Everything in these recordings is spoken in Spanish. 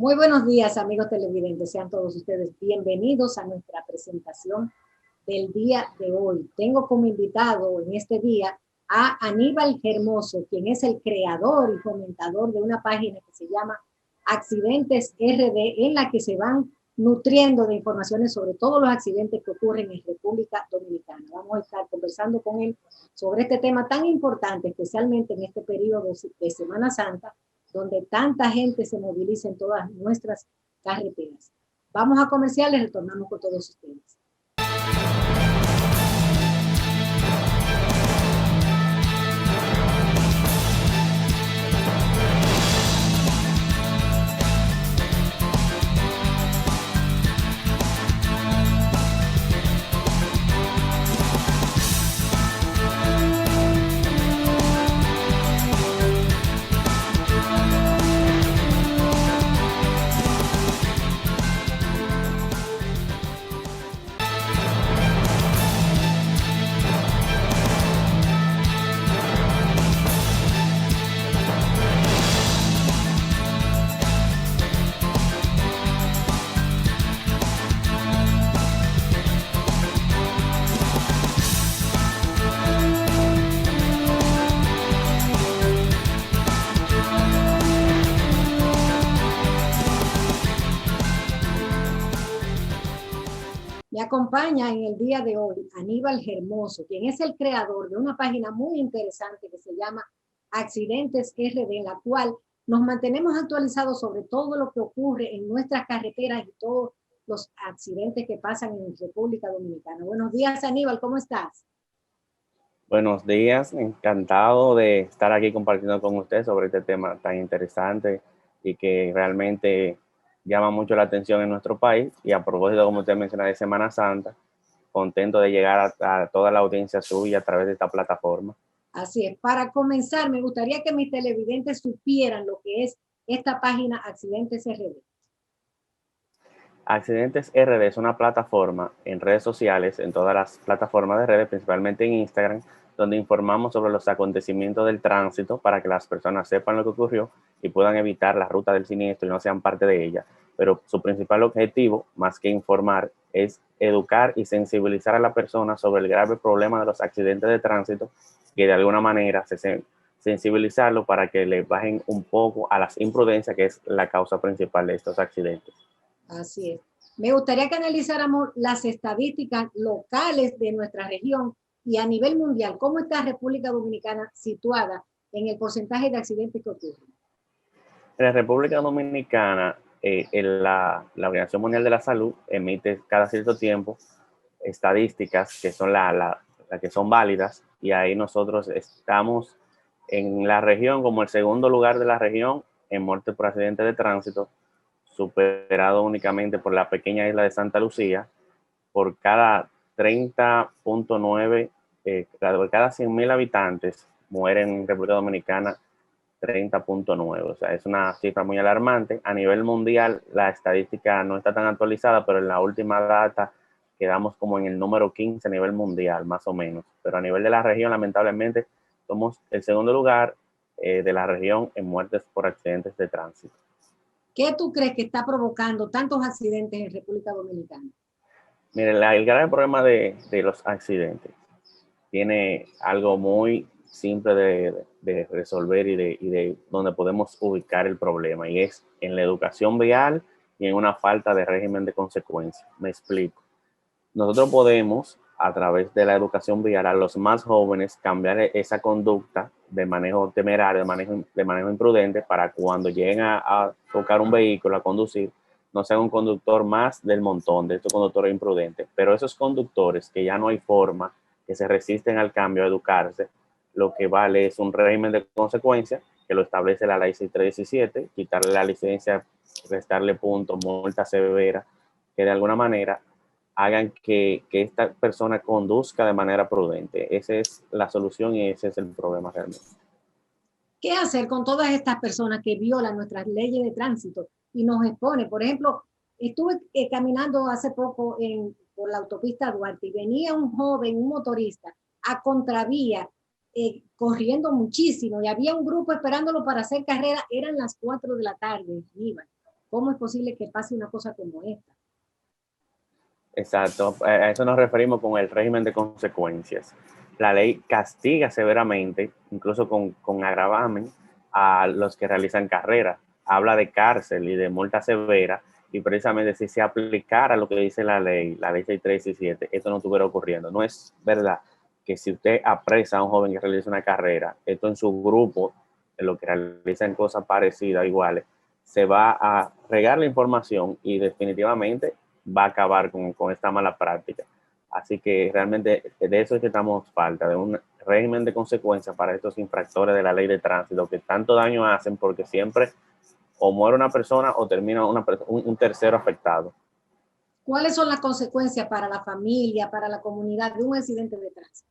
Muy buenos días, amigos televidentes. Sean todos ustedes bienvenidos a nuestra presentación del día de hoy. Tengo como invitado en este día a Aníbal Hermoso, quien es el creador y fomentador de una página que se llama Accidentes RD, en la que se van nutriendo de informaciones sobre todos los accidentes que ocurren en República Dominicana. Vamos a estar conversando con él sobre este tema tan importante, especialmente en este periodo de Semana Santa, donde tanta gente se moviliza en todas nuestras carreteras. Vamos a comerciales, retornamos con todos ustedes. Me acompaña en el día de hoy Aníbal Hermoso, quien es el creador de una página muy interesante que se llama Accidentes RD, en la cual nos mantenemos actualizados sobre todo lo que ocurre en nuestras carreteras y todos los accidentes que pasan en República Dominicana. Buenos días, Aníbal, ¿cómo estás? Buenos días, encantado de estar aquí compartiendo con usted sobre este tema tan interesante y que realmente llama mucho la atención en nuestro país. Y a propósito, como usted menciona, de Semana Santa, contento de llegar a toda la audiencia suya a través de esta plataforma. Así es. Para comenzar, me gustaría que mis televidentes supieran lo que es esta página Accidentes RD. Accidentes RD es una plataforma en redes sociales, en todas las plataformas de redes, principalmente en Instagram, donde informamos sobre los acontecimientos del tránsito para que las personas sepan lo que ocurrió y puedan evitar la ruta del siniestro y no sean parte de ella. Pero su principal objetivo, más que informar, es educar y sensibilizar a la persona sobre el grave problema de los accidentes de tránsito, que de alguna manera sensibilizarlo para que le bajen un poco a las imprudencias, que es la causa principal de estos accidentes. Así es. Me gustaría que analizáramos las estadísticas locales de nuestra región y a nivel mundial. ¿Cómo está República Dominicana situada en el porcentaje de accidentes que ocurren? En la República Dominicana, la Organización Mundial de la Salud emite cada cierto tiempo estadísticas que son las que son válidas, y ahí nosotros estamos en la región como el segundo lugar de la región en muertes por accidentes de tránsito, superado únicamente por la pequeña isla de Santa Lucía. Por cada 30.9, por cada 100.000 habitantes mueren en República Dominicana 30.9. O sea, es una cifra muy alarmante. A nivel mundial, la estadística no está tan actualizada, pero en la última data quedamos como en el número 15 a nivel mundial, más o menos. Pero a nivel de la región, lamentablemente, somos el segundo lugar de la región en muertes por accidentes de tránsito. ¿Qué tú crees que está provocando tantos accidentes en República Dominicana? Mire, el grave problema de los accidentes tiene algo muy simple de resolver y de donde podemos ubicar el problema, y es en la educación vial y en una falta de régimen de consecuencia. Me explico. Nosotros podemos, a través de la educación vial, a los más jóvenes cambiar esa conducta de manejo temerario, de manejo imprudente, para cuando lleguen a tocar un vehículo, a conducir, no sean un conductor más del montón de estos conductores imprudentes. Pero esos conductores que ya no hay forma, que se resisten al cambio, a educarse, lo que vale es un régimen de consecuencia que lo establece la ley 6317, quitarle la licencia, restarle puntos, multa severa, que de alguna manera hagan que esta persona conduzca de manera prudente. Esa es la solución y ese es el problema realmente. ¿Qué hacer con todas estas personas que violan nuestras leyes de tránsito y nos exponen? Por ejemplo, estuve caminando hace poco por la autopista Duarte y venía un joven, un motorista, a contravía, corriendo muchísimo, y había un grupo esperándolo para hacer carrera. Eran las 4 de la tarde, iba. ¿Cómo es posible que pase una cosa como esta? Exacto, a eso nos referimos con el régimen de consecuencias. La ley castiga severamente, incluso con agravamen, a los que realizan carreras. Habla de cárcel y de multa severa, y precisamente si se aplicara lo que dice la ley 6317, esto no estuviera ocurriendo. No es verdad que si usted apresa a un joven que realiza una carrera, esto en su grupo, en lo que realizan cosas parecidas, iguales, se va a regar la información y definitivamente va a acabar con esta mala práctica. Así que realmente de eso es que estamos falta, de un régimen de consecuencias para estos infractores de la ley de tránsito que tanto daño hacen porque siempre o muere una persona o termina un tercero afectado. ¿Cuáles son las consecuencias para la familia, para la comunidad de un accidente de tránsito?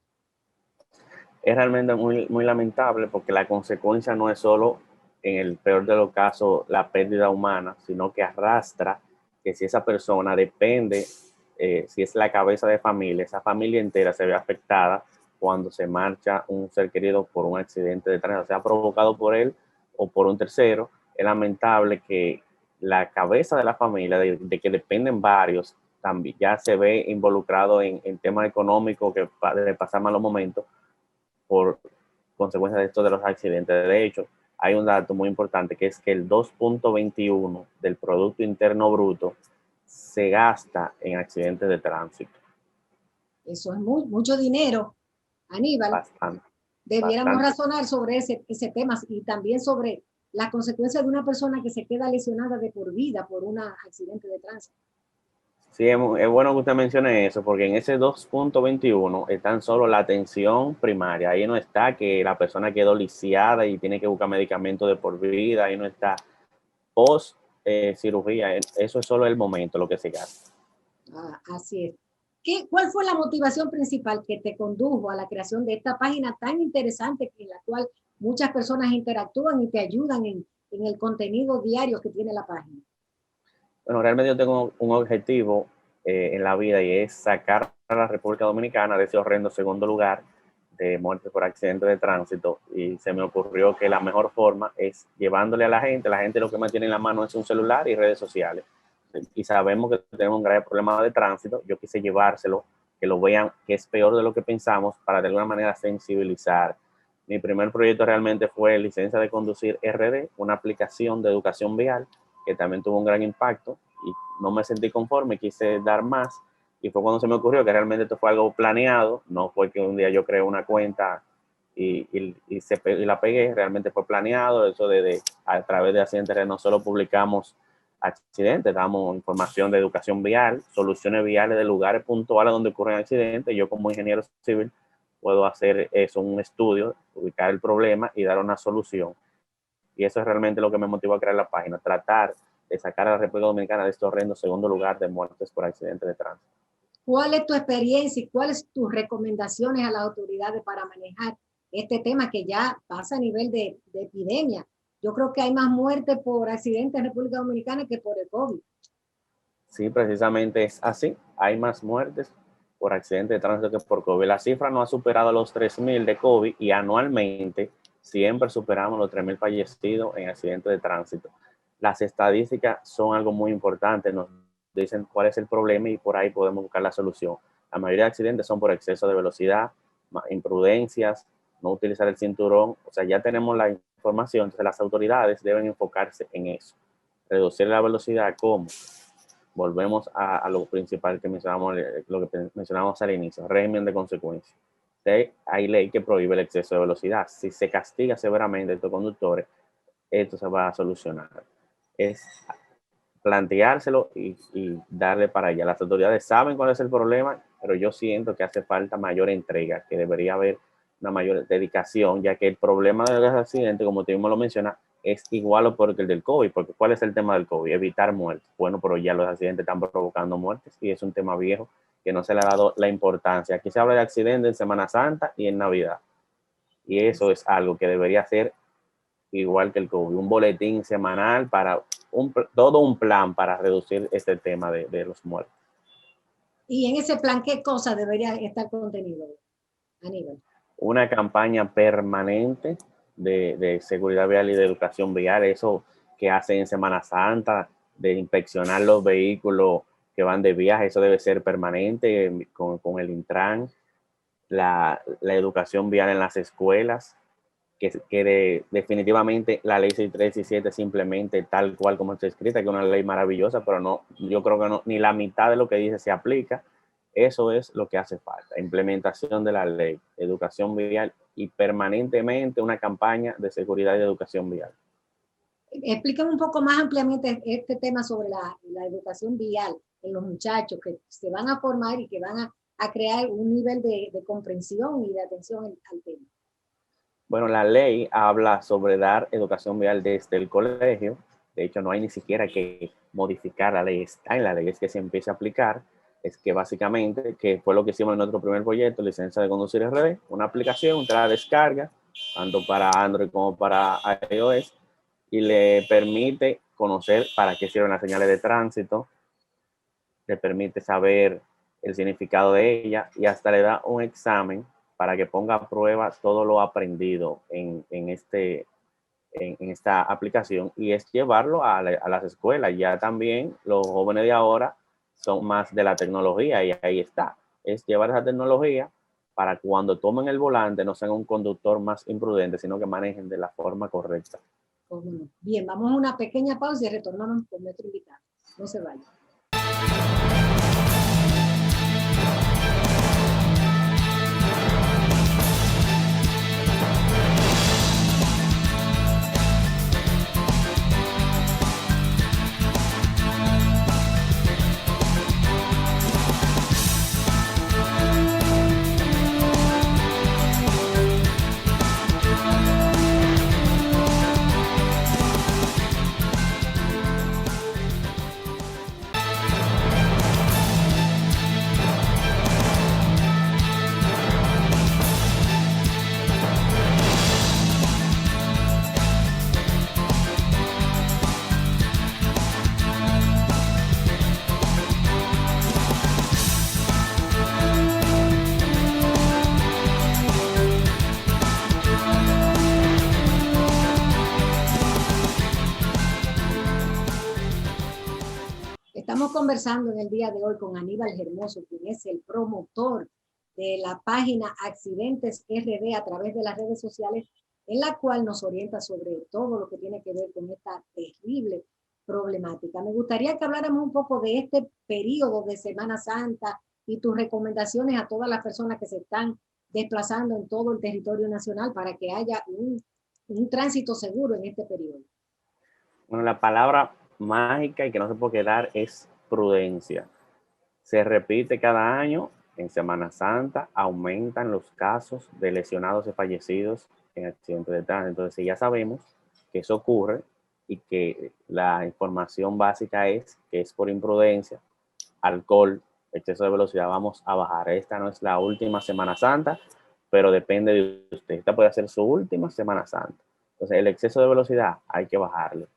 Es realmente muy lamentable porque la consecuencia no es solo, en el peor de los casos, la pérdida humana, sino que arrastra que si esa persona depende, si es la cabeza de familia, esa familia entera se ve afectada cuando se marcha un ser querido por un accidente de tránsito, sea provocado por él o por un tercero. Es lamentable que la cabeza de la familia, de que dependen varios, también ya se ve involucrado en temas económicos que de pasar malos momentos por consecuencia de esto de los accidentes. De hecho, hay un dato muy importante que es que el 2.21 del Producto Interno Bruto se gasta en accidentes de tránsito. Eso es mucho dinero, Aníbal. Bastante. Debiéramos Bastante. razonar sobre ese tema y también sobre las consecuencias de una persona que se queda lesionada de por vida por un accidente de tránsito. Sí, es bueno que usted mencione eso, porque en ese 2.21 tan solo la atención primaria. Ahí no está que la persona quedó lisiada y tiene que buscar medicamentos de por vida. Ahí no está post cirugía. Eso es solo el momento lo que se gasta. Así es. ¿Cuál fue la motivación principal que te condujo a la creación de esta página tan interesante en la cual muchas personas interactúan y te ayudan en el contenido diario que tiene la página? Bueno, realmente yo tengo un objetivo en la vida y es sacar a la República Dominicana de ese horrendo segundo lugar de muertes por accidentes de tránsito, y se me ocurrió que la mejor forma es llevándole a la gente lo que más tiene en la mano es un celular y redes sociales. Y sabemos que tenemos un grave problema de tránsito. Yo quise llevárselo, que lo vean, que es peor de lo que pensamos, para de alguna manera sensibilizar. Mi primer proyecto realmente fue Licencia de Conducir RD, una aplicación de educación vial que también tuvo un gran impacto, y no me sentí conforme, quise dar más, y fue cuando se me ocurrió que realmente esto fue algo planeado, no fue que un día yo creé una cuenta y la pegué, realmente fue planeado. Eso a través de Accidentes no solo publicamos accidentes, damos información de educación vial, soluciones viales de lugares puntuales donde ocurren accidentes. Yo como ingeniero civil puedo hacer eso, un estudio, ubicar el problema y dar una solución. Y eso es realmente lo que me motivó a crear la página, tratar de sacar a la República Dominicana de este horrendo segundo lugar de muertes por accidentes de tránsito. ¿Cuál es tu experiencia y cuáles tus recomendaciones a las autoridades para manejar este tema que ya pasa a nivel de epidemia? Yo creo que hay más muertes por accidentes en República Dominicana que por el COVID. Sí, precisamente es así. Hay más muertes por accidentes de tránsito que por COVID. La cifra no ha superado los 3.000 de COVID, y anualmente siempre superamos los 3.000 fallecidos en accidentes de tránsito. Las estadísticas son algo muy importante, nos dicen cuál es el problema y por ahí podemos buscar la solución. La mayoría de accidentes son por exceso de velocidad, imprudencias, no utilizar el cinturón. O sea, ya tenemos la información, entonces las autoridades deben enfocarse en eso. Reducir la velocidad, ¿cómo? Volvemos a lo principal que mencionamos, lo que mencionamos al inicio, régimen de consecuencias. Hay ley que prohíbe el exceso de velocidad. Si se castiga severamente a estos conductores, esto se va a solucionar. Es planteárselo y darle para allá. Las autoridades saben cuál es el problema, pero yo siento que hace falta mayor entrega, que debería haber una mayor dedicación, ya que el problema de los accidentes, como tú mismo lo mencionas, es igual o peor que el del COVID, porque ¿cuál es el tema del COVID? Evitar muertes. Bueno, pero ya los accidentes están provocando muertes y es un tema viejo que no se le ha dado la importancia. Aquí se habla de accidentes en Semana Santa y en Navidad, y eso es algo que debería ser igual que el COVID, un boletín semanal para todo un plan para reducir este tema de los muertos. Y en ese plan, ¿qué cosas debería estar contenido, Aníbal? Una campaña permanente de seguridad vial y de educación vial, eso que hacen en Semana Santa, de inspeccionar los vehículos que van de viaje, eso debe ser permanente con el Intran, la educación vial en las escuelas, definitivamente la ley 6317 simplemente tal cual como está escrita, que es una ley maravillosa, pero no, yo creo que no, ni la mitad de lo que dice se aplica. Eso es lo que hace falta, implementación de la ley, educación vial y permanentemente una campaña de seguridad y de educación vial. Explícame un poco más ampliamente este tema sobre la educación vial en los muchachos que se van a formar y que van a crear un nivel de comprensión y de atención al tema. Bueno, la ley habla sobre dar educación vial desde el colegio. De hecho, no hay ni siquiera que modificar la ley, está en la ley, es que se empiece a aplicar. Es que básicamente, que fue lo que hicimos en nuestro primer proyecto, licencia de conducir RD, una aplicación, te la descarga, tanto para Android como para iOS, y le permite conocer para qué sirven las señales de tránsito, le permite saber el significado de ella y hasta le da un examen para que ponga a prueba todo lo aprendido en esta aplicación, y es llevarlo a las escuelas. Ya también los jóvenes de ahora son más de la tecnología y ahí está. Es llevar esa tecnología para cuando tomen el volante no sean un conductor más imprudente, sino que manejen de la forma correcta. Bien, vamos a una pequeña pausa y retornamos con nuestro invitado. No se vayan. Estamos conversando en el día de hoy con Aníbal Hermoso, quien es el promotor de la página Accidentes RD a través de las redes sociales, en la cual nos orienta sobre todo lo que tiene que ver con esta terrible problemática. Me gustaría que habláramos un poco de este periodo de Semana Santa y tus recomendaciones a todas las personas que se están desplazando en todo el territorio nacional para que haya un tránsito seguro en este periodo. Bueno, la palabra mágica y que no se puede quedar es prudencia. Se repite cada año. En Semana Santa aumentan los casos de lesionados y fallecidos en accidentes de tránsito. Entonces, ya sabemos que eso ocurre y que la información básica es que es por imprudencia, alcohol, exceso de velocidad. Vamos a bajar. Esta no es la última Semana Santa, pero depende de usted. Esta puede ser su última Semana Santa. Entonces, el exceso de velocidad hay que bajarlo.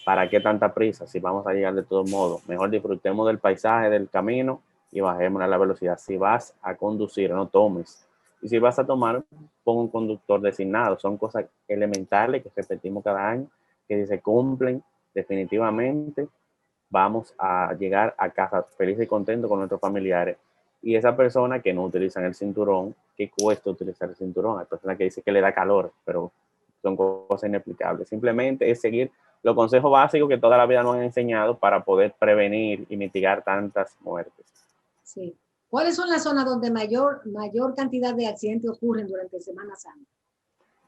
¿Para qué tanta prisa? Si vamos a llegar de todos modos, mejor disfrutemos del paisaje, del camino y bajemos a la velocidad. Si vas a conducir, no tomes. Y si vas a tomar, pon un conductor designado. Son cosas elementales que repetimos cada año, que si se cumplen, definitivamente vamos a llegar a casa felices y contentos con nuestros familiares. Y esa persona que no utilizan el cinturón, ¿qué cuesta utilizar el cinturón? Hay personas que dicen que le da calor, pero son cosas inexplicables. Simplemente es seguir los consejos básicos que toda la vida nos han enseñado para poder prevenir y mitigar tantas muertes. Sí. ¿Cuáles son las zonas donde mayor cantidad de accidentes ocurren durante Semana Santa?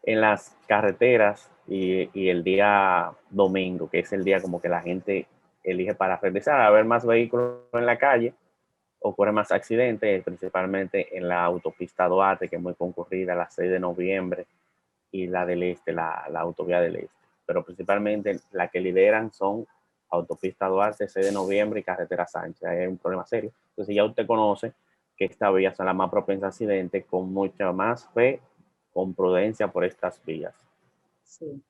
En las carreteras y el día domingo, que es el día como que la gente elige para regresar a ver más vehículos en la calle, ocurre más accidentes, principalmente en la autopista Duarte, que es muy concurrida, la 6 de noviembre, y la del este, la autovía del este. Pero principalmente la que lideran son autopista Duarte, 6 de noviembre y carretera Sánchez. Hay un problema serio. Entonces ya usted conoce que estas vías son las más propensas a accidentes, con mucha más fe, con prudencia por estas vías. Sí.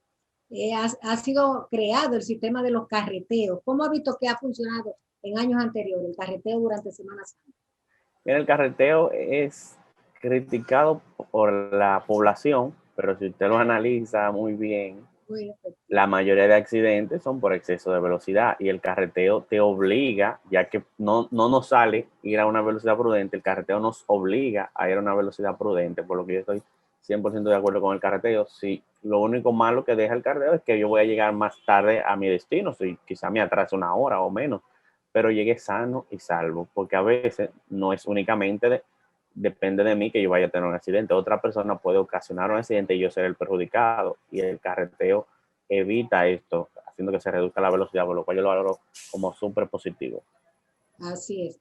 Ha sido creado el sistema de los carreteos. ¿Cómo ha visto que ha funcionado en años anteriores el carreteo durante Semana Santa? El carreteo es criticado por la población, pero si usted lo analiza muy bien, Muy efectivo. La mayoría de accidentes son por exceso de velocidad y el carreteo te obliga, ya que no nos sale ir a una velocidad prudente, el carreteo nos obliga a ir a una velocidad prudente, por lo que yo estoy 100% de acuerdo con el carreteo. Sí, lo único malo que deja el carreteo es que yo voy a llegar más tarde a mi destino, si quizá me atrase una hora o menos, pero llegue sano y salvo, porque a veces no es únicamente depende de mí que yo vaya a tener un accidente. Otra persona puede ocasionar un accidente y yo ser el perjudicado, y el carreteo evita esto, haciendo que se reduzca la velocidad, por lo cual yo lo valoro como súper positivo. Así es.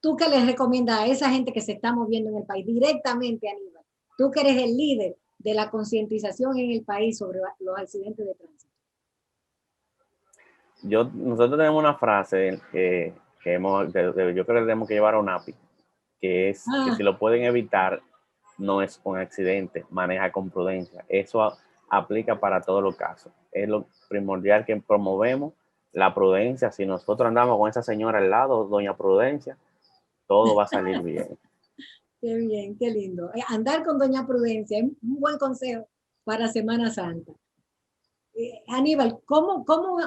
¿Tú qué les recomiendas a esa gente que se está moviendo en el país directamente, Aníbal? Tú que eres el líder de la concientización en el país sobre los accidentes de tránsito. Nosotros tenemos una frase yo creo que tenemos que llevar a un API, que es que Ah, si lo pueden evitar, no es un accidente, maneja con prudencia. Eso aplica para todos los casos. Es lo primordial que promovemos, la prudencia. Si nosotros andamos con esa señora al lado, doña Prudencia, todo va a salir bien. qué bien, qué lindo. Andar con Doña Prudencia es un buen consejo para Semana Santa. Aníbal, ¿cómo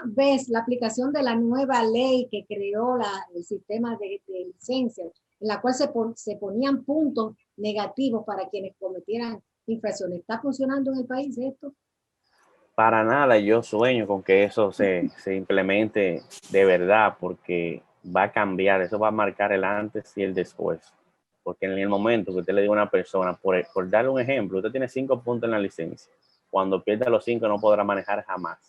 ves la aplicación de la nueva ley que creó el sistema de licencias, en la cual se ponían puntos negativos para quienes cometieran infracciones? ¿Está funcionando en el país esto? Para nada, yo sueño con que eso se implemente de verdad, porque va a cambiar, eso va a marcar el antes y el después. Porque en el momento que usted le diga a una persona, por darle un ejemplo, usted tiene 5 puntos en la licencia, cuando pierda los 5 no podrá manejar jamás.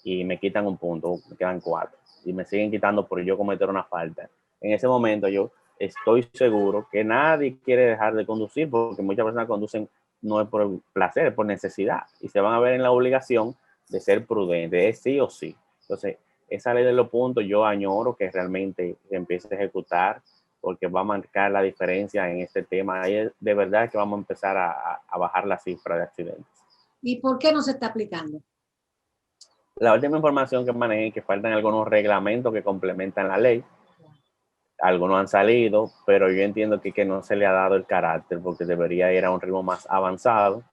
Y me quitan un punto, me quedan 4. Y me siguen quitando por yo cometer una falta. En ese momento yo estoy seguro que nadie quiere dejar de conducir, porque muchas personas conducen no es por placer, es por necesidad. Y se van a ver en la obligación de ser prudentes, es sí o sí. Entonces, esa ley de los puntos yo añoro que realmente se empiece a ejecutar, porque va a marcar la diferencia en este tema. Ahí es de verdad que vamos a empezar a bajar la cifra de accidentes. ¿Y por qué no se está aplicando? La última información que manejé es que faltan algunos reglamentos que complementan la ley. Algunos han salido, pero yo entiendo que no se le ha dado el carácter, porque debería ir a un ritmo más avanzado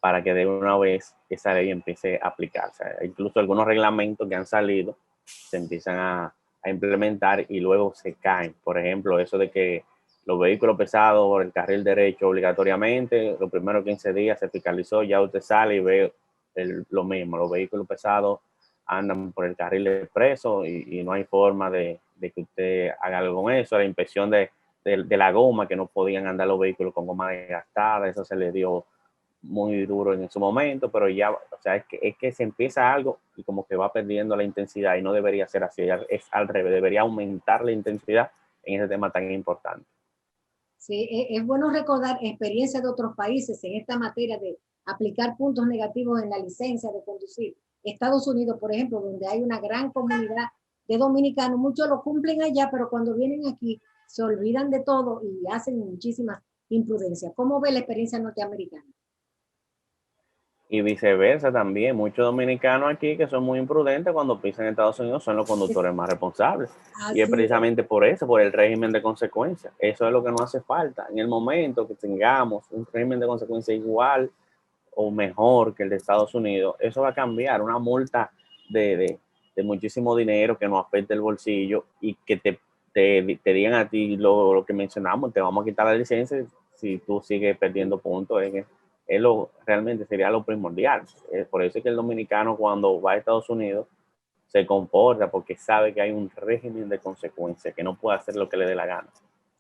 para que de una vez esa ley empiece a aplicarse. Incluso algunos reglamentos que han salido se empiezan a implementar y luego se caen. Por ejemplo, eso de que los vehículos pesados por el carril derecho obligatoriamente, los primeros 15 días se fiscalizó, ya usted sale y ve lo mismo. Los vehículos pesados andan por el carril expreso y no hay forma de que usted haga algo con eso. La inspección de la goma, que no podían andar los vehículos con goma desgastada, eso se le dio muy duro en su momento, pero ya, o sea, es que se empieza algo y como que va perdiendo la intensidad y no debería ser así, es al revés, debería aumentar la intensidad en ese tema tan importante. Sí, es bueno recordar experiencias de otros países en esta materia de aplicar puntos negativos en la licencia de conducir. Estados Unidos, por ejemplo, donde hay una gran comunidad de dominicanos, muchos lo cumplen allá, pero cuando vienen aquí se olvidan de todo y hacen muchísimas imprudencias. ¿Cómo ve la experiencia norteamericana? Y viceversa también, muchos dominicanos aquí que son muy imprudentes cuando pisan en Estados Unidos son los conductores más responsables. Y es Así es. precisamente por eso, por el régimen de consecuencias. Eso es lo que nos hace falta. En el momento que tengamos un régimen de consecuencias igual o mejor que el de Estados Unidos, eso va a cambiar. Una multa de muchísimo dinero que nos afecte el bolsillo y que te digan a ti lo que mencionamos, te vamos a quitar la licencia si tú sigues perdiendo puntos. Realmente sería lo primordial. Por eso es que el dominicano cuando va a Estados Unidos se comporta porque sabe que hay un régimen de consecuencias, que no puede hacer lo que le dé la gana.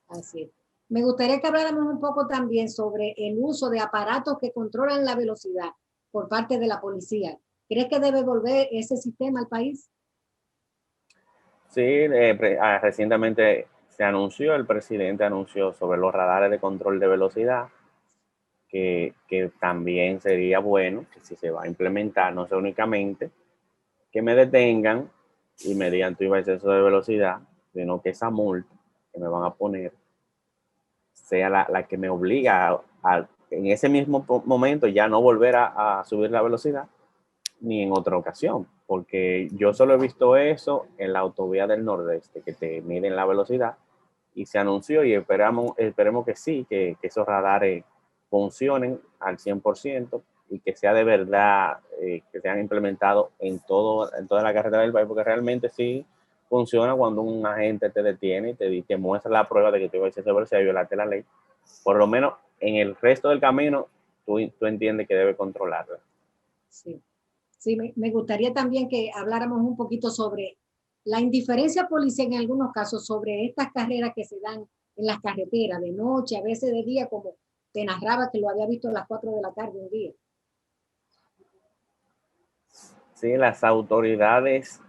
Así es. Me gustaría que habláramos un poco también sobre el uso de aparatos que controlan la velocidad por parte de la policía. ¿Crees que debe volver ese sistema al país? Sí, recientemente el presidente anunció sobre los radares de control de velocidad, que también sería bueno que si se va a implementar, no sea únicamente que me detengan y me digan tu exceso de velocidad, sino que esa multa que me van a poner sea la que me obliga en ese mismo momento ya no volver a subir la velocidad ni en otra ocasión, porque yo solo he visto eso en la autovía del Nordeste, que te miden la velocidad y se anunció y esperemos que sí, que esos radares funcionen al 100% y que sea de verdad, que sean implementados en toda la carretera del país, porque realmente sí funciona cuando un agente te detiene y te muestra la prueba de que tú ibas a hacer y violaste la ley. Por lo menos en el resto del camino, tú entiendes que debes controlarla. Sí, sí, me gustaría también que habláramos un poquito sobre la indiferencia policial en algunos casos, sobre estas carreras que se dan en las carreteras de noche, a veces de día, como te narraba que lo había visto a las 4 de la tarde un día. Sí, las autoridades,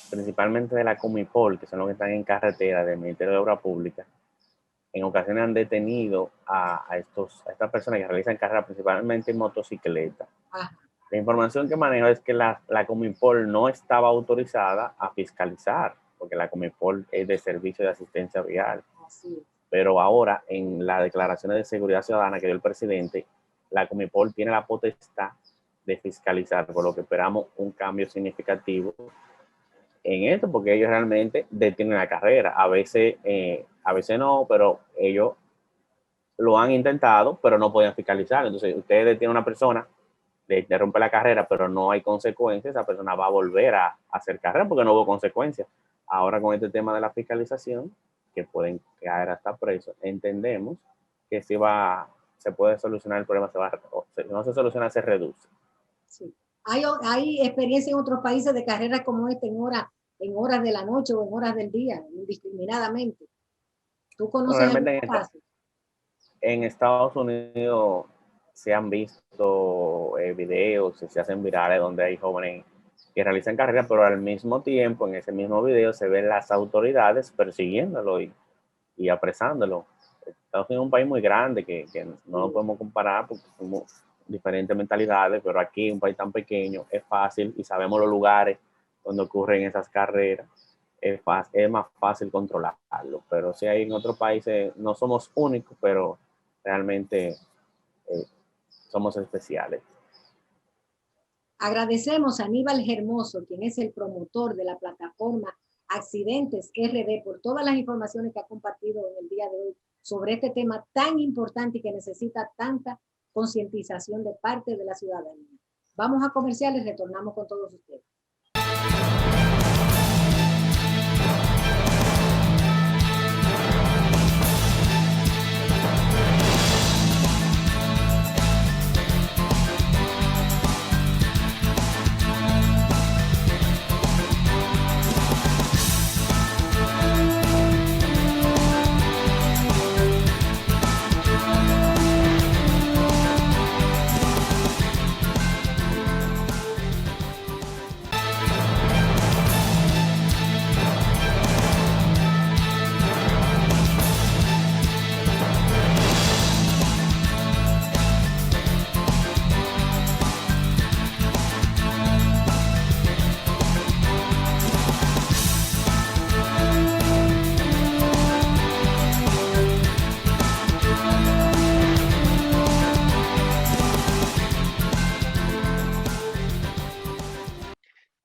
principalmente de la Comipol, que son los que están en carretera del Ministerio de Obras Públicas, en ocasiones han detenido a estas personas que realizan carreras principalmente en motocicleta. Ajá. La información que manejo es que la Comipol no estaba autorizada a fiscalizar, porque la Comipol es de servicio de asistencia vial. Así es. Pero ahora, en las declaraciones de seguridad ciudadana que dio el presidente, la Comipol tiene la potestad de fiscalizar, por lo que esperamos un cambio significativo en esto, porque ellos realmente detienen la carrera. A veces no, pero ellos lo han intentado, pero no pueden fiscalizar. Entonces, ustedes detienen a una persona, le interrumpe la carrera, pero no hay consecuencias, esa persona va a volver a hacer carrera porque no hubo consecuencias. Ahora con este tema de la fiscalización, que pueden caer hasta presos, entendemos que si se puede solucionar el problema, si no se soluciona, se reduce. Sí. Hay experiencia en otros países de carreras como esta en horas de la noche o en horas del día, indiscriminadamente. ¿Tú conoces algún Realmente caso? en Estados Unidos se han visto videos, se hacen virales donde hay jóvenes que realizan carreras, pero al mismo tiempo en ese mismo video se ven las autoridades persiguiéndolo y apresándolo. Estados Unidos es un país muy grande que no lo podemos comparar porque somos diferentes mentalidades, pero aquí, un país tan pequeño, es fácil y sabemos los lugares donde ocurren esas carreras, es más fácil controlarlo. Pero si hay en otros países, no somos únicos, pero realmente somos especiales. Agradecemos a Aníbal Hermoso, quien es el promotor de la plataforma Accidentes RD, por todas las informaciones que ha compartido en el día de hoy sobre este tema tan importante y que necesita tanta concientización de parte de la ciudadanía. Vamos a comerciales, retornamos con todos ustedes.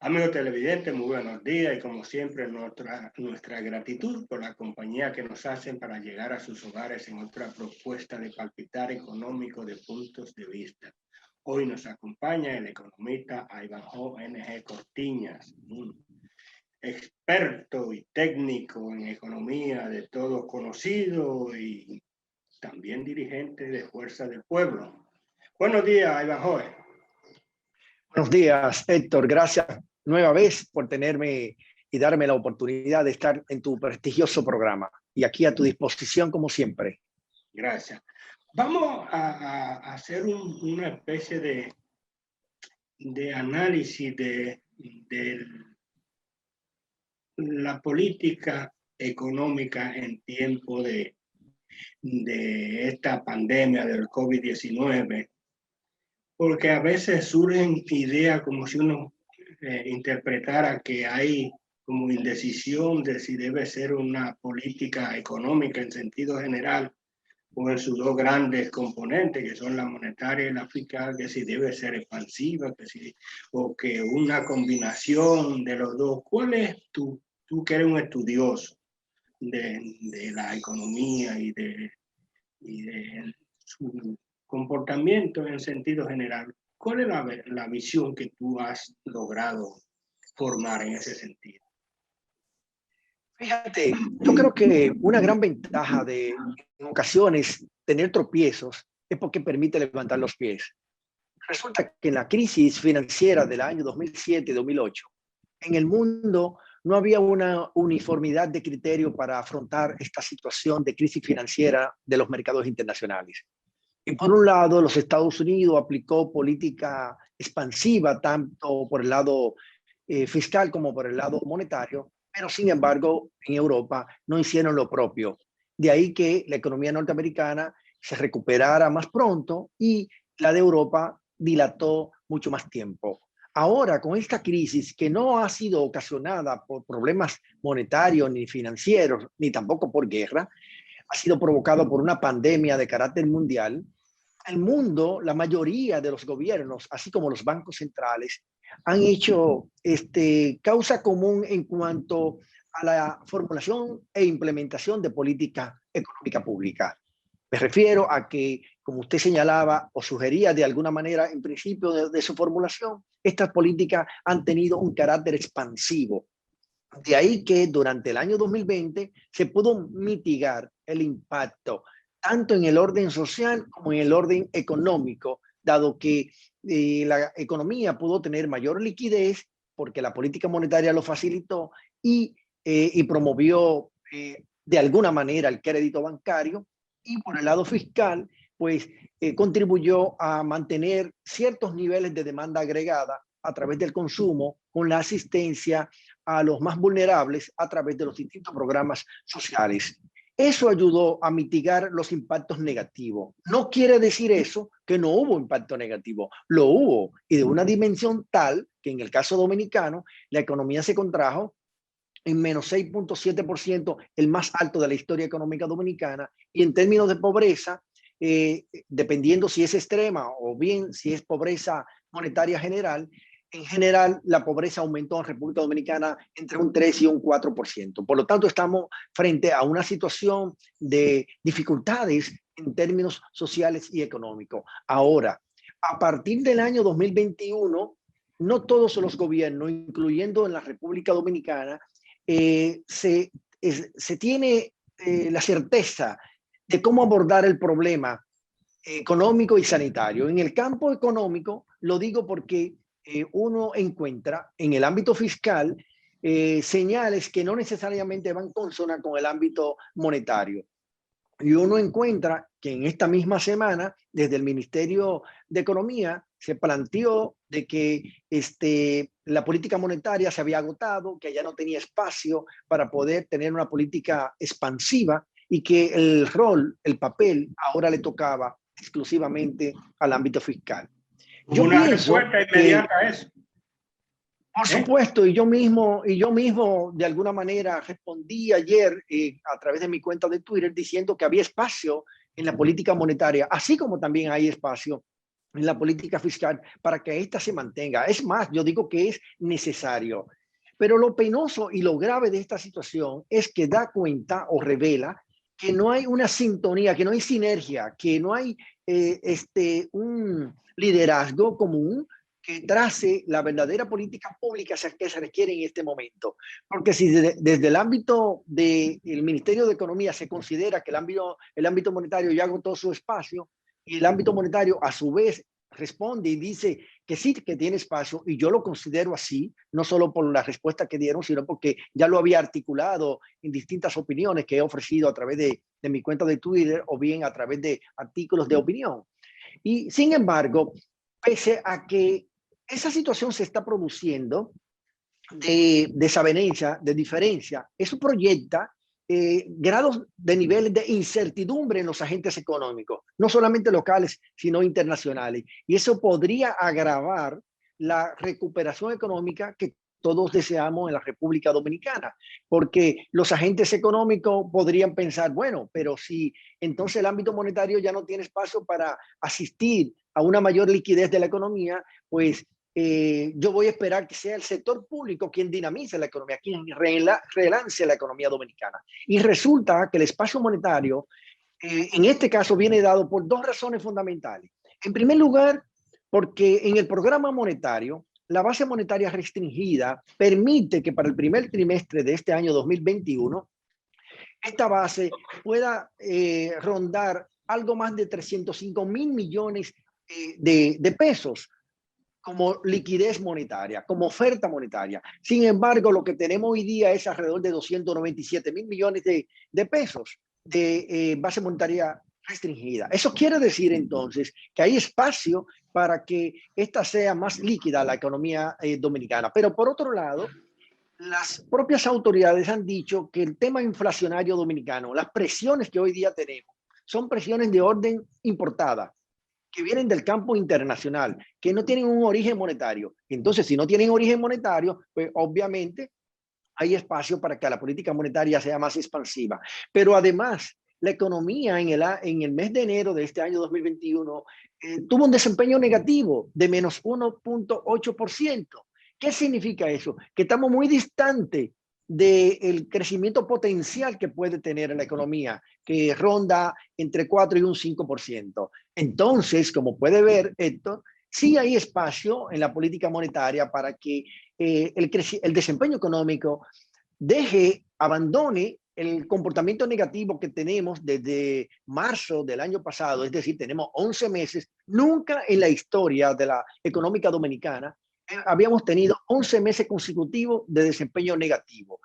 Amigos televidentes, muy buenos días y como siempre nuestra gratitud por la compañía que nos hacen para llegar a sus hogares en otra propuesta de palpitar económico de puntos de vista. Hoy nos acompaña el economista Ivanhoe N.G. Cortiñas, un experto y técnico en economía de todos conocido y también dirigente de Fuerza del Pueblo. Buenos días, Ivanhoe. Buenos días, Héctor. Gracias nueva vez por tenerme y darme la oportunidad de estar en tu prestigioso programa. Y aquí a tu disposición, como siempre. Gracias. Vamos a hacer una especie de análisis de la política económica en tiempo de esta pandemia del COVID-19, porque a veces surgen ideas como si uno interpretara que hay como indecisión de si debe ser una política económica en sentido general o en sus dos grandes componentes, que son la monetaria y la fiscal, que si debe ser expansiva, o que una combinación de los dos. ¿Cuál es tú que eres un estudioso de la economía y de su comportamiento en sentido general? ¿Cuál es la visión que tú has logrado formar en ese sentido? Fíjate, yo creo que una gran ventaja de, en ocasiones, tener tropiezos es porque permite levantar los pies. Resulta que en la crisis financiera del año 2007-2008, en el mundo no había una uniformidad de criterio para afrontar esta situación de crisis financiera de los mercados internacionales. Y por un lado, los Estados Unidos aplicó política expansiva tanto por el lado fiscal como por el lado monetario, pero sin embargo en Europa no hicieron lo propio. De ahí que la economía norteamericana se recuperara más pronto y la de Europa dilató mucho más tiempo. Ahora, con esta crisis que no ha sido ocasionada por problemas monetarios ni financieros, ni tampoco por guerra, ha sido provocado por una pandemia de carácter mundial. El mundo, la mayoría de los gobiernos, así como los bancos centrales, han hecho causa común en cuanto a la formulación e implementación de política económica pública. Me refiero a que, como usted señalaba o sugería de alguna manera en principio de su formulación, estas políticas han tenido un carácter expansivo. De ahí que durante el año 2020 se pudo mitigar el impacto tanto en el orden social como en el orden económico, dado que la economía pudo tener mayor liquidez porque la política monetaria lo facilitó y promovió de alguna manera el crédito bancario, y por el lado fiscal, pues contribuyó a mantener ciertos niveles de demanda agregada a través del consumo, con la asistencia a los más vulnerables a través de los distintos programas sociales. Eso ayudó a mitigar los impactos negativos. No quiere decir eso que no hubo impacto negativo. Lo hubo, y de una dimensión tal que en el caso dominicano la economía se contrajo en menos 6.7%, el más alto de la historia económica dominicana, y en términos de pobreza, dependiendo si es extrema o bien si es pobreza monetaria general, en general la pobreza aumentó en República Dominicana entre un 3 y un 4%. Por lo tanto, estamos frente a una situación de dificultades en términos sociales y económicos. Ahora, a partir del año 2021, no todos los gobiernos, incluyendo en la República Dominicana, se tiene la certeza de cómo abordar el problema económico y sanitario. En el campo económico, lo digo porque uno encuentra en el ámbito fiscal señales que no necesariamente van consona con el ámbito monetario. Y uno encuentra que en esta misma semana, desde el Ministerio de Economía, se planteó de que la política monetaria se había agotado, que ya no tenía espacio para poder tener una política expansiva y que el rol, el papel, ahora le tocaba exclusivamente al ámbito fiscal. Yo una respuesta inmediata a eso. Por supuesto, y yo mismo de alguna manera respondí ayer a través de mi cuenta de Twitter diciendo que había espacio en la política monetaria, así como también hay espacio en la política fiscal para que ésta se mantenga. Es más, yo digo que es necesario. Pero lo penoso y lo grave de esta situación es que da cuenta o revela que no hay una sintonía, que no hay sinergia, que no hay un liderazgo común que trace la verdadera política pública que se requiere en este momento. Porque si desde el ámbito del Ministerio de Economía se considera que el ámbito monetario ya agotó su espacio, y el ámbito monetario a su vez responde y dice que sí, que tiene espacio, y yo lo considero así, no solo por la respuesta que dieron, sino porque ya lo había articulado en distintas opiniones que he ofrecido a través de mi cuenta de Twitter o bien a través de artículos de opinión. Y sin embargo, pese a que esa situación se está produciendo de desavenencia, de diferencia, eso proyecta grados de niveles de incertidumbre en los agentes económicos, no solamente locales, sino internacionales. Y eso podría agravar la recuperación económica que todos deseamos en la República Dominicana, porque los agentes económicos podrían pensar, bueno, pero si entonces el ámbito monetario ya no tiene espacio para asistir a una mayor liquidez de la economía, pues yo voy a esperar que sea el sector público quien dinamice la economía, quien relance la economía dominicana. Y resulta que el espacio monetario, en este caso, viene dado por dos razones fundamentales. En primer lugar, porque en el programa monetario, la base monetaria restringida permite que para el primer trimestre de este año 2021, esta base pueda rondar algo más de 305.000 millones de pesos como liquidez monetaria, como oferta monetaria. Sin embargo, lo que tenemos hoy día es alrededor de 297.000 millones de pesos de base monetaria restringida. Eso quiere decir entonces que hay espacio para que esta sea más líquida la economía dominicana. Pero por otro lado, las propias autoridades han dicho que el tema inflacionario dominicano, las presiones que hoy día tenemos, son presiones de orden importada, que vienen del campo internacional, que no tienen un origen monetario. Entonces, si no tienen origen monetario, pues obviamente hay espacio para que la política monetaria sea más expansiva. Pero además, la economía en el mes de enero de este año 2021 tuvo un desempeño negativo de menos 1.8%. ¿Qué significa eso? Que estamos muy distantes del crecimiento potencial que puede tener la economía, que ronda entre 4 y un 5%. Entonces, como puede ver, Héctor, sí hay espacio en la política monetaria para que el desempeño económico abandone el comportamiento negativo que tenemos desde marzo del año pasado, es decir, tenemos 11 meses, nunca en la historia de la económica dominicana habíamos tenido 11 meses consecutivos de desempeño negativo.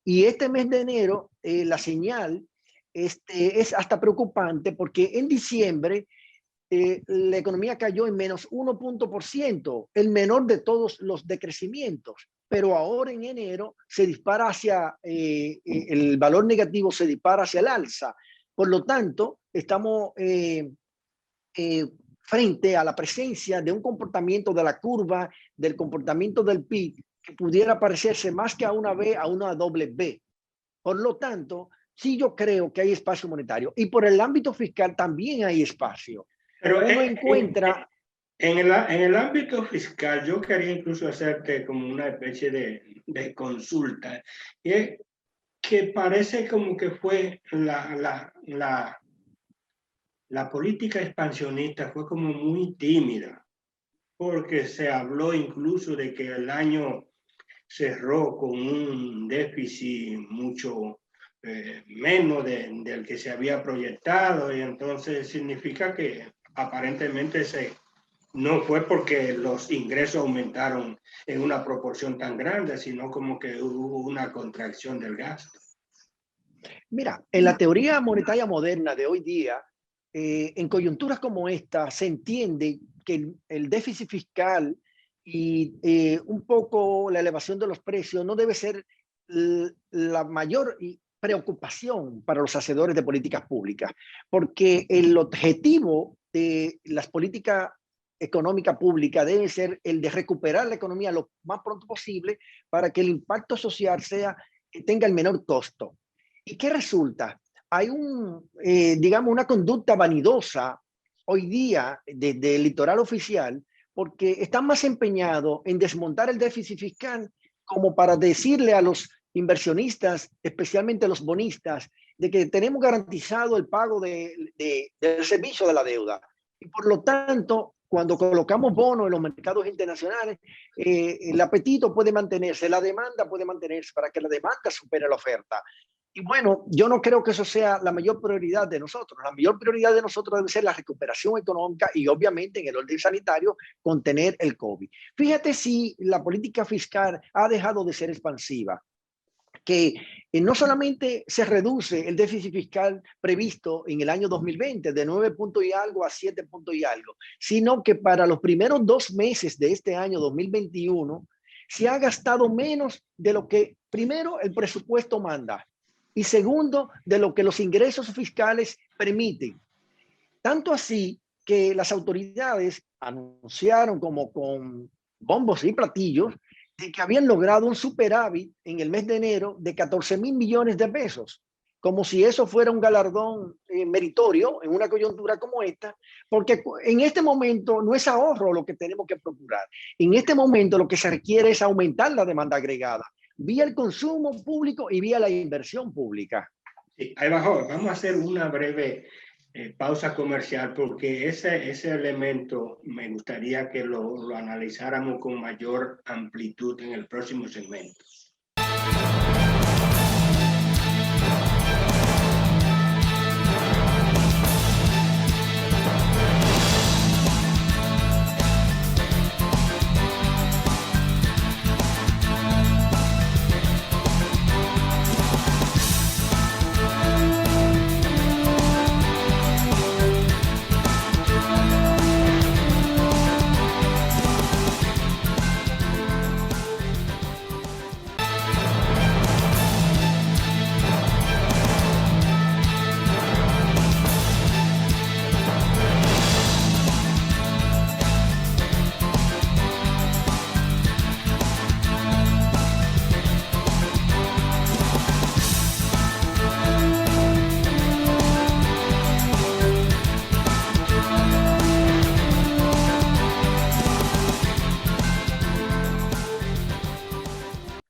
Y este mes de enero, la señal es hasta preocupante porque en diciembre la economía cayó en menos 1%, el menor de todos los decrecimientos. Pero ahora en enero se dispara el valor negativo se dispara hacia el alza. Por lo tanto, estamos frente a la presencia de un comportamiento de la curva, del comportamiento del PIB, que pudiera parecerse más que a una B, a una doble B. Por lo tanto, sí yo creo que hay espacio monetario. Y por el ámbito fiscal también hay espacio. Pero uno encuentra... En el ámbito fiscal, yo quería incluso hacerte como una especie de consulta. Y que parece como que fue la política expansionista fue como muy tímida, porque se habló incluso de que el año cerró con un déficit mucho menos del que se había proyectado, y entonces significa que aparentemente no fue porque los ingresos aumentaron en una proporción tan grande, sino como que hubo una contracción del gasto. Mira, en la teoría monetaria moderna de hoy día, en coyunturas como esta, se entiende que el déficit fiscal y un poco la elevación de los precios no debe ser la mayor preocupación para los hacedores de políticas públicas, porque el objetivo de las políticas económicas públicas debe ser el de recuperar la economía lo más pronto posible para que el impacto social tenga el menor costo. ¿Y qué resulta? Hay digamos, una conducta vanidosa hoy día del litoral oficial, porque están más empeñados en desmontar el déficit fiscal como para decirle a los inversionistas, especialmente a los bonistas, de que tenemos garantizado el pago del servicio de la deuda. Y por lo tanto, cuando colocamos bonos en los mercados internacionales, el apetito puede mantenerse, la demanda puede mantenerse para que la demanda supere la oferta. Y bueno, yo no creo que eso sea la mayor prioridad de nosotros. La mayor prioridad de nosotros debe ser la recuperación económica y obviamente en el orden sanitario contener el COVID. Fíjate si la política fiscal ha dejado de ser expansiva, que no solamente se reduce el déficit fiscal previsto en el año 2020 de 9 puntos y algo a 7 puntos y algo, sino que para los primeros 2 meses de este año 2021 se ha gastado menos de lo que primero el presupuesto manda y segundo de lo que los ingresos fiscales permiten. Tanto así que las autoridades anunciaron como con bombos y platillos de que habían logrado un superávit en el mes de enero de 14.000 millones de pesos, como si eso fuera un galardón meritorio en una coyuntura como esta, porque en este momento no es ahorro lo que tenemos que procurar. En este momento lo que se requiere es aumentar la demanda agregada vía el consumo público y vía la inversión pública. Sí, ahí bajó. Vamos a hacer una breve pausa comercial, porque ese elemento me gustaría que lo analizáramos con mayor amplitud en el próximo segmento.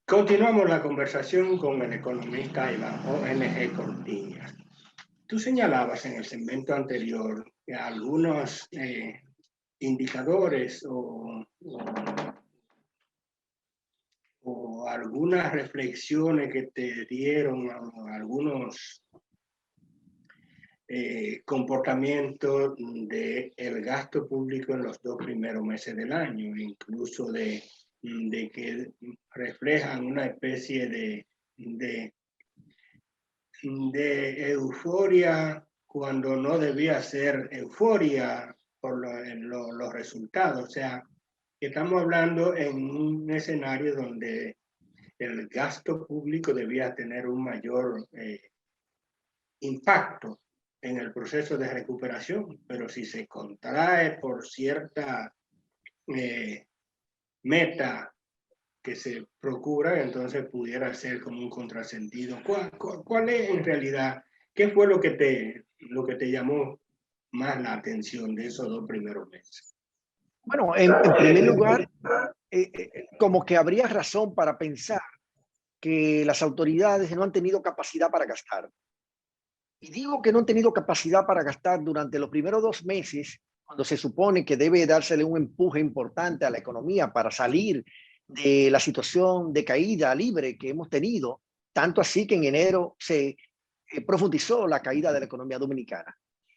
Continuamos la conversación con el economista Iván ONG Cortiñas. Tú señalabas en el segmento anterior que algunos indicadores o algunas reflexiones que te dieron algunos comportamientos del gasto público en los 2 primeros meses del año, incluso de que reflejan una especie de euforia cuando no debía ser euforia por los resultados. O sea, que estamos hablando en un escenario donde el gasto público debía tener un mayor impacto en el proceso de recuperación, pero si se contrae por cierta meta que se procura, entonces pudiera ser como un contrasentido. ¿Cuál es en realidad, qué fue lo que te llamó más la atención de esos 2 primeros meses? Bueno, en primer lugar, como que habría razón para pensar que las autoridades no han tenido capacidad para gastar. Y digo que no han tenido capacidad para gastar durante los primeros 2 meses, cuando se supone que debe dársele un empuje importante a la economía para salir de la situación de caída libre que hemos tenido, tanto así que en enero se profundizó la caída de la economía dominicana.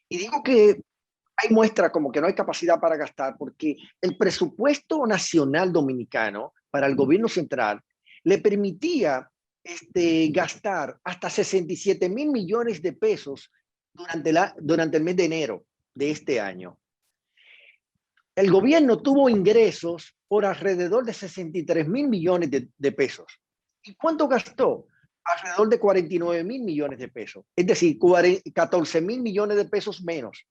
Y digo que hay muestra como que no hay capacidad para gastar porque el presupuesto nacional dominicano para el gobierno central le permitía gastar hasta 67,000 millones de pesos durante el mes de enero de este año. El gobierno tuvo ingresos por alrededor de 63,000 millones de pesos. ¿Y cuánto gastó? Alrededor de 49,000 millones de pesos. Es decir, 14,000 millones de pesos menos.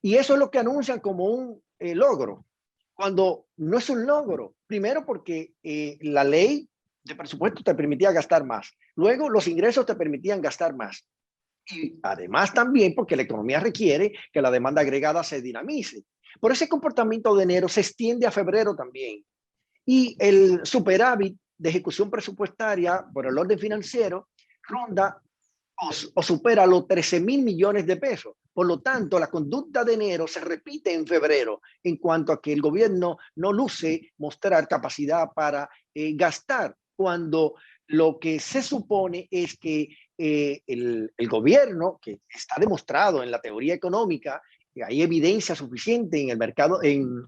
Y eso es lo que anuncian como un logro, cuando no es un logro. Primero porque la ley de presupuesto te permitía gastar más. Luego los ingresos te permitían gastar más. Y además también porque la economía requiere que la demanda agregada se dinamice. Por ese comportamiento de enero se extiende a febrero también. Y el superávit de ejecución presupuestaria por el orden financiero ronda o supera los 13,000 millones de pesos. Por lo tanto, la conducta de enero se repite en febrero en cuanto a que el gobierno no luce mostrar capacidad para gastar, cuando lo que se supone es que el gobierno, que está demostrado en la teoría económica, que hay evidencia suficiente en el mercado, en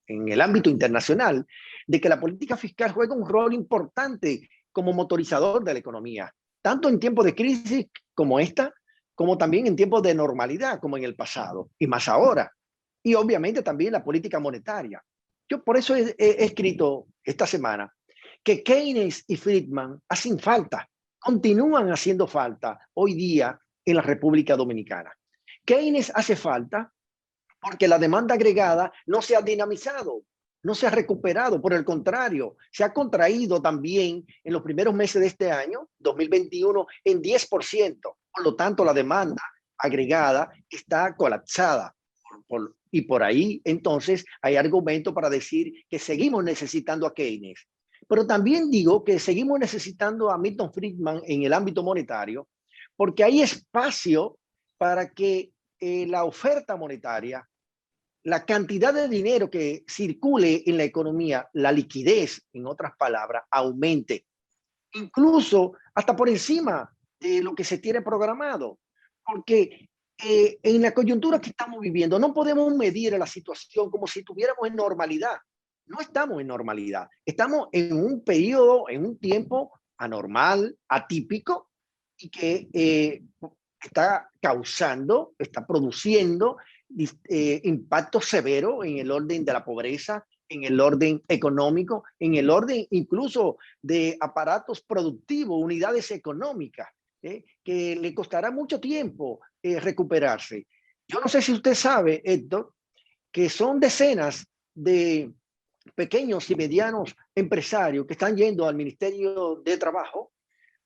el ámbito internacional, de que la política fiscal juega un rol importante como motorizador de la economía, tanto en tiempos de crisis como esta, como también en tiempos de normalidad, como en el pasado, y más ahora. Y obviamente también la política monetaria. Yo por eso he escrito esta semana que Keynes y Friedman hacen falta, continúan haciendo falta hoy día en la República Dominicana. Keynes hace falta porque la demanda agregada no se ha dinamizado, no se ha recuperado, por el contrario, se ha contraído también en los primeros meses de este año, 2021, en 10%. Por lo tanto, la demanda agregada está colapsada. Y por ahí, entonces, hay argumento para decir que seguimos necesitando a Keynes. Pero también digo que seguimos necesitando a Milton Friedman en el ámbito monetario, porque hay espacio para que la oferta monetaria, la cantidad de dinero que circule en la economía, la liquidez, en otras palabras, aumente, incluso hasta por encima de lo que se tiene programado. Porque en la coyuntura que estamos viviendo no podemos medir la situación como si estuviéramos en normalidad. No estamos en normalidad. Estamos en un periodo, en un tiempo anormal, atípico, y que está causando, está produciendo impactos severos en el orden de la pobreza, en el orden económico, en el orden incluso de aparatos productivos, unidades económicas, que le costará mucho tiempo recuperarse. Yo no sé si usted sabe, Héctor, que son decenas de pequeños y medianos empresarios que están yendo al Ministerio de Trabajo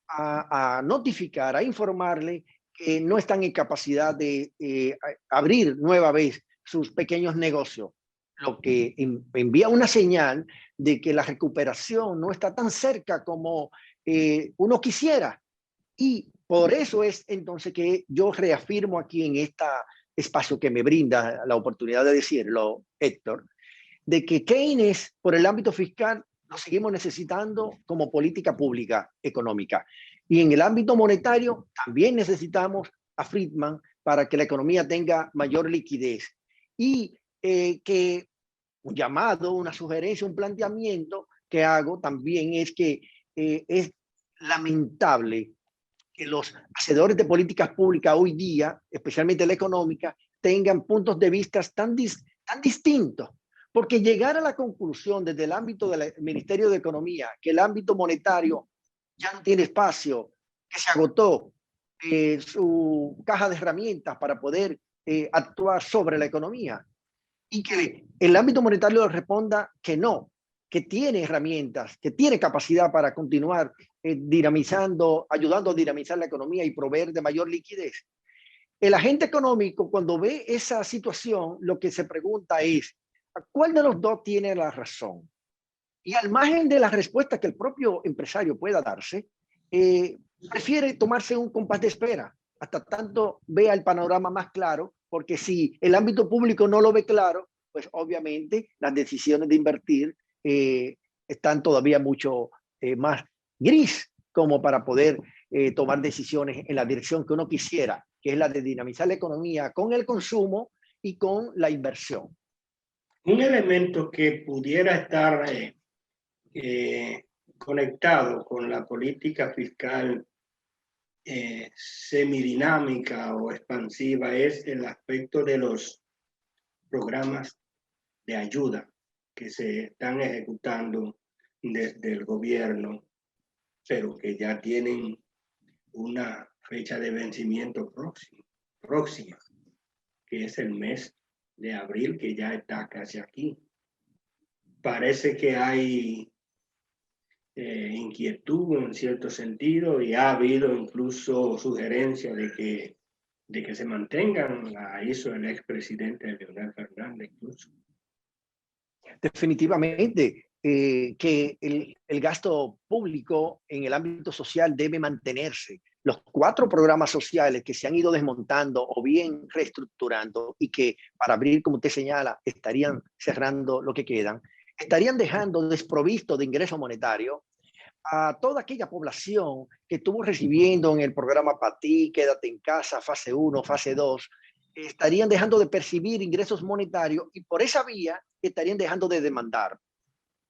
a notificar, a informarle que no están en capacidad de abrir nueva vez sus pequeños negocios, lo que envía una señal de que la recuperación no está tan cerca como uno quisiera. Y por eso es entonces que yo reafirmo aquí en este espacio que me brinda la oportunidad de decirlo, Héctor, de que Keynes, por el ámbito fiscal, lo seguimos necesitando como política pública económica. Y en el ámbito monetario también necesitamos a Friedman para que la economía tenga mayor liquidez. Y que un llamado, una sugerencia, un planteamiento que hago también es que es lamentable que los hacedores de políticas públicas hoy día, especialmente la económica, tengan puntos de vista tan distintos. Porque llegar a la conclusión desde el ámbito del Ministerio de Economía que el ámbito monetario ya no tiene espacio, que se agotó su caja de herramientas para poder actuar sobre la economía, y que el ámbito monetario responda que no, que tiene herramientas, que tiene capacidad para continuar dinamizando, ayudando a dinamizar la economía y proveer de mayor liquidez. El agente económico, cuando ve esa situación, lo que se pregunta es, ¿cuál de los dos tiene la razón? Y al margen de la respuesta que el propio empresario pueda darse, prefiere tomarse un compás de espera hasta tanto vea el panorama más claro, porque si el ámbito público no lo ve claro, pues obviamente las decisiones de invertir están todavía mucho más gris como para poder tomar decisiones en la dirección que uno quisiera, que es la de dinamizar la economía con el consumo y con la inversión. Un elemento que pudiera estar conectado con la política fiscal semidinámica o expansiva es el aspecto de los programas de ayuda que se están ejecutando desde el gobierno, pero que ya tienen una fecha de vencimiento próxima, que es el mes de abril, que ya está casi aquí. Parece que hay inquietud en cierto sentido y ha habido incluso sugerencia de que se mantengan. La hizo el expresidente Leonel Fernández incluso. Definitivamente que el gasto público en el ámbito social debe mantenerse. Los 4 programas sociales que se han ido desmontando o bien reestructurando y que para abril, como usted señala, estarían cerrando lo que quedan, estarían dejando desprovisto de ingreso monetario a toda aquella población que estuvo recibiendo en el programa PATI, Quédate en Casa, fase 1, fase 2, estarían dejando de percibir ingresos monetarios y por esa vía estarían dejando de demandar.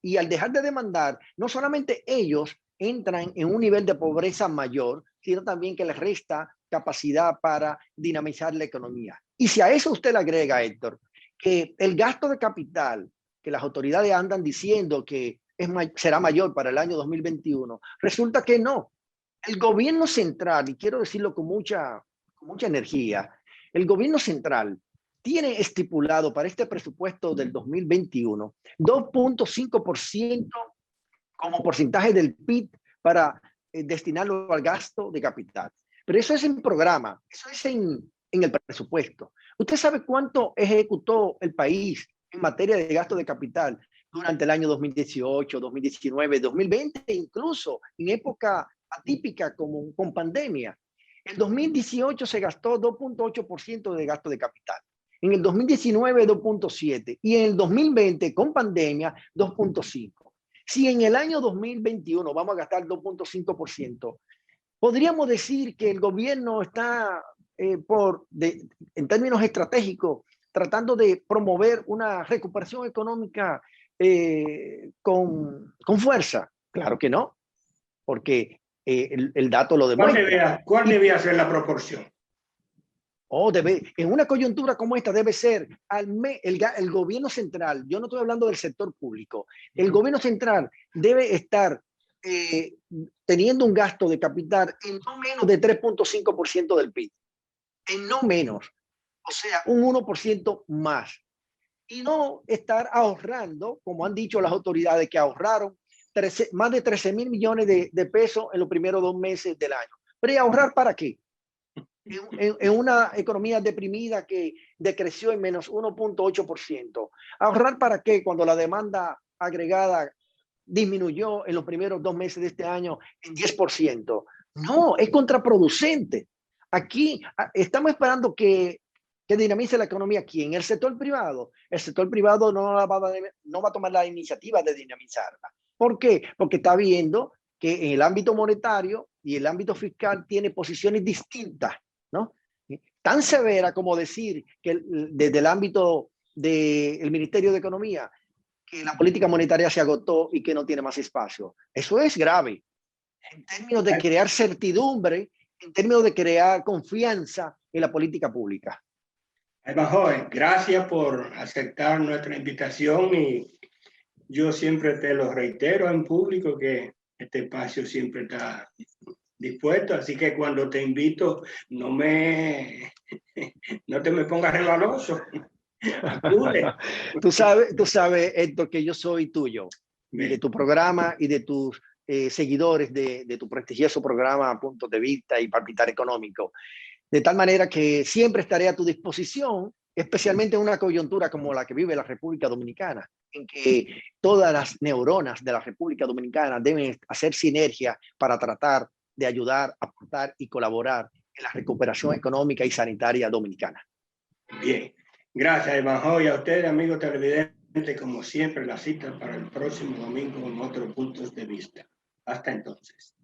Y al dejar de demandar, no solamente ellos entran en un nivel de pobreza mayor, sino también que les resta capacidad para dinamizar la economía. Y si a eso usted le agrega, Héctor, que el gasto de capital, que las autoridades andan diciendo que será mayor para el año 2021, resulta que no. El gobierno central, y quiero decirlo con mucha energía, el gobierno central tiene estipulado para este presupuesto del 2021 2.5% como porcentaje del PIB para destinarlo al gasto de capital. Pero eso es en programa, eso es en el presupuesto. ¿Usted sabe cuánto ejecutó el país en materia de gasto de capital durante el año 2018, 2019, 2020, incluso en época atípica como con pandemia? En 2018 se gastó 2.8% de gasto de capital. En el 2019, 2.7%. Y en el 2020, con pandemia, 2.5%. Si en el año 2021 vamos a gastar 2.5%, podríamos decir que el gobierno está, en términos estratégicos, tratando de promover una recuperación económica con fuerza. Claro que no, porque el dato lo demuestra. ¿Cuál debía ser la proporción? En una coyuntura como esta debe ser el gobierno central, yo no estoy hablando del sector público, el gobierno central debe estar teniendo un gasto de capital en no menos de 3.5% del PIB, en no menos, o sea, un 1% más. Y no estar ahorrando, como han dicho las autoridades que ahorraron más de 13.000 millones de pesos en los primeros 2 meses del año. ¿Pero ¿y ahorrar para qué? En una economía deprimida que decreció en menos 1.8%. ¿Ahorrar para qué cuando la demanda agregada disminuyó en los primeros 2 meses de este año en 10%? No, es contraproducente. Aquí estamos esperando que dinamice la economía. ¿Quién? El sector privado. El sector privado no va a tomar la iniciativa de dinamizarla. ¿Por qué? Porque está viendo que en el ámbito monetario y el ámbito fiscal tiene posiciones distintas, ¿no? Tan severa como decir que desde el ámbito del Ministerio de Economía que la política monetaria se agotó y que no tiene más espacio. Eso es grave. En términos de crear certidumbre, en términos de crear confianza en la política pública. Joven, gracias por aceptar nuestra invitación y yo siempre te lo reitero en público que este espacio siempre está dispuesto, así que cuando te invito no te me pongas relaloso. Tú sabes, Héctor, que yo soy tuyo, y de tu programa y de tus seguidores de tu prestigioso programa Puntos de Vista y Palpitar Económico. De tal manera que siempre estaré a tu disposición, especialmente en una coyuntura como la que vive la República Dominicana, en que todas las neuronas de la República Dominicana deben hacer sinergia para tratar de ayudar, aportar y colaborar en la recuperación económica y sanitaria dominicana. Bien, gracias, Evanjo, y a ustedes, amigos televidentes, como siempre, la cita para el próximo domingo en otros puntos de vista. Hasta entonces.